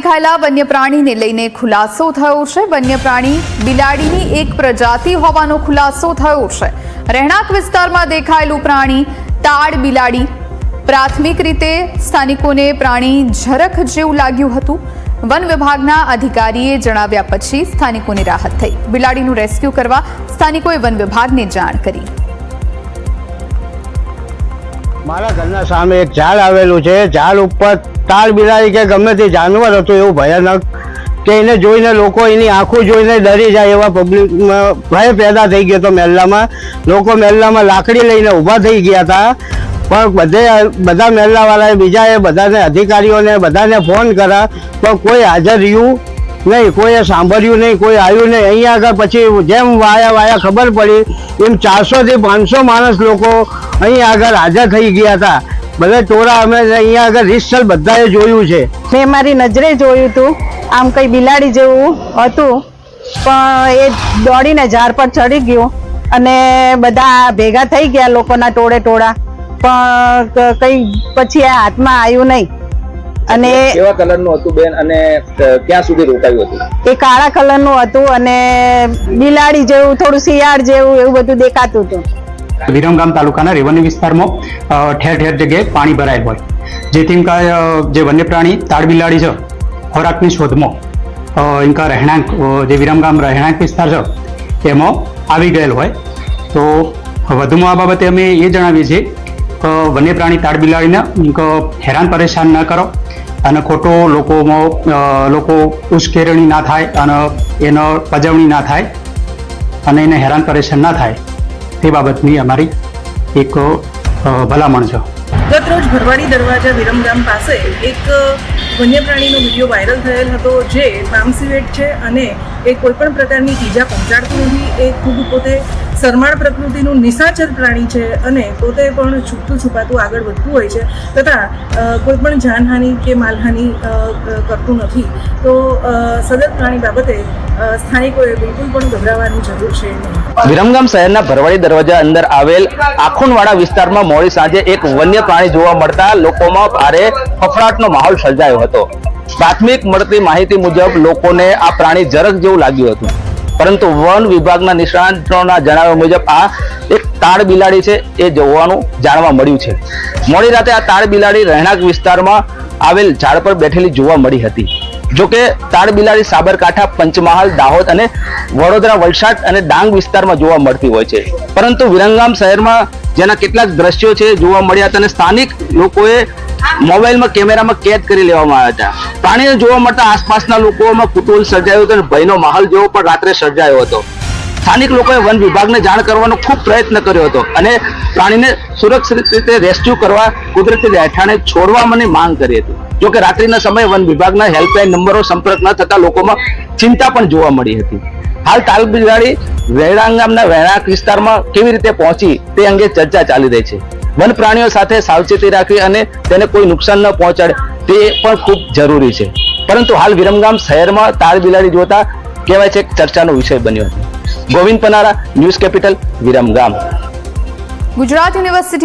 દેખાયેલા વન્ય પ્રાણીને લઈને ખુલાસો થયો છે। વન્ય પ્રાણી બિલાડીની એક પ્રજાતિ હોવાનો ખુલાસો થયો છે। રહેણાંક વિસ્તારમાં દેખાયેલું પ્રાણી તાડ બિલાડી। પ્રાથમિક રીતે સ્થાનિકોને પ્રાણી ઝરખ જેવું લાગ્યું હતું। વન વિભાગના અધિકારીએ જણાવ્યા પછી સ્થાનિકોને રાહત થઈ। બિલાડીનું રેસ્ક્યુ કરવા સ્થાનિકોએ વન વિભાગને જાણ કરી। મારા ઘરના સામે એક ઝાડ આવેલું છે। ઝાડ ઉપર તાડ બિલાડી કે ગમે તે જાનવર હતું એવું ભયાનક કે એને જોઈને લોકો એની આંખો જોઈને ડરી જાય એવા પબ્લિકમાં ભય પેદા થઈ ગયો હતો। મહેલ્લામાં લોકો મહેલ્લામાં લાકડી લઈને ઊભા થઈ ગયા હતા, પણ બધા મહેલ્લાવાળાએ બીજાએ બધાને અધિકારીઓને બધાને ફોન કર્યા, પણ કોઈ હાજર રહ્યું નહીં, કોઈએ સાંભળ્યું નહીં, કોઈ આવ્યું નહીં। અહીંયા આગળ પછી જેમ વાયા ખબર પડી એમ 400 થી 500 માણસ લોકો અહીંયા આગળ હાજર થઈ ગયા હતા। બધા ટોળા અમે અહીંયા આગળ રીતસર બધાએ જોયું છે। મેં મારી નજરે જોયું હતું, આમ કઈ બિલાડી જેવું હતું, પણ એ દોડીને ઝાડ પર ચડી ગયું અને બધા ભેગા થઈ ગયા લોકોના ટોળા, પણ કઈ પછી આ હાથમાં આવ્યું નહીં। અને કેવા કલરનું હતું બેન અને ક્યાં સુધી રોકાયું હતું? એ કાળા કલરનું હતું અને બિલાડી જેવું, થોડું શિયાળ જેવું એવું બધું દેખાતું હતું। વિરમગામ તાલુકાના રેવન્યુ વિસ્તારમાં ઠેર ઠેર જગ્યાએ પાણી ભરાયેલ હોય, જેથી જે વન્ય પ્રાણી તાડ બિલાડી છે ખોરાકની શોધમાં ઇનકા રહેણાંક જે વિરમગામ રહેણાંક વિસ્તાર છે એમાં આવી ગયેલ હોય। તો વધુમાં આ બાબતે અમે એ જણાવીએ છીએ કે વન્ય પ્રાણી તાડ બિલાડીને હેરાન પરેશાન ન કરો અને ખોટો લોકો ઉશ્કેરણી ના થાય અને એનો પજવણી ના થાય અને એને હેરાન પરેશાન ના થાય તે બાબતની અમારી એક ભલામણ છે। ગતરોજ ભરવાડી દરવાજા વિરમગામ પાસે એક વન્ય પ્રાણીનો વિડીયો વાયરલ થયેલ હતો, જે પામસીવેટ છે અને એ કોઈપણ પ્રકારની ઈજા પહોંચાડતું નથી। એ ખૂબ પોતે શરમાળ પ્રકૃતિનું નિશાચર પ્રાણી છે અને પોતે પણ છૂપતું છુપાતું આગળ વધતું હોય છે, તથા કોઈપણ જાનહાનિ કે માલહાનિ કરતું નથી। તો સદર પ્રાણી બાબતે સ્થાનિકોએ બિલકુલ પણ ગભરાવાની જરૂર છે નહીં। વિરમગામ શહેરના ભરવાડી દરવાજા અંદર આવેલ આખુનવાડા વિસ્તારમાં મોડી સાંજે એક વન્ય પ્રાણી જોવા મળતા લોકોમાં ભારે ફફડાટનો માહોલ સર્જાયો હતો। પ્રાથમિક મળતી માહિતી મુજબ લોકોને આ પ્રાણી ઝરખ જેવું લાગ્યું હતું, પરંતુ વન વિભાગના નિષ્ણાતોના જણાવ્યા મુજબ આ એક તાડ બિલાડી છે એ જોવાનું જાણવા મળ્યું છે। મોડી રાતે આ તાડ બિલાડી રહેણાંક વિસ્તારમાં આવેલ ઝાડ પર બેઠેલી જોવા મળી હતી। જોકે તાડ બિલાડી સાબરકાંઠા, પંચમહાલ, દાહોદ અને વડોદરા, વલસાડ અને ડાંગ વિસ્તારમાં જોવા મળતી હોય છે, પરંતુ વિરમગામ શહેરમાં જેના કેટલાક દ્રશ્યો છે જોવા મળ્યા હતા અને સ્થાનિક લોકોએ મોબાઈલમાં કેમેરામાં કેદ કરી લેવામાં આવ્યા હતા। પ્રાણીને જોવા મળતા આસપાસના લોકોમાં કુતૂહલ સર્જાયો હતો અને ભયનો માહોલ જેવો પણ રાત્રે સર્જાયો હતો। સ્થાનિક લોકોએ વન વિભાગને જાણ કરવાનો ખૂબ પ્રયત્ન કર્યો હતો અને પ્રાણીને સુરક્ષિત રીતે રેસ્ક્યુ કરવા કુદરતી રહેઠાણે છોડવાની માંગ કરી હતી। જોકે રાત્રિના સમયે વન વિભાગના હેલ્પલાઇન નંબરો સંપર્ક ન થતા લોકોમાં ચિંતા પણ જોવા મળી હતી। હાલ તાડ બિલાડી રહેણાંકના રહેણાંક વિસ્તારમાં કેવી રીતે પહોંચી તે અંગે ચર્ચા ચાલી રહી છે। વન પ્રાણીઓ સાથે સાવચેતી રાખવી અને તેને કોઈ નુકસાન ન પહોંચાડે તે પણ ખૂબ જરૂરી છે, પરંતુ હાલ વિરમગામ શહેરમાં તાડ બિલાડી જોતા કહેવાય છે ચર્ચાનો વિષય બન્યો હતો। ગોવિંદ પનારા, news capital, Viramgam. Gujarat university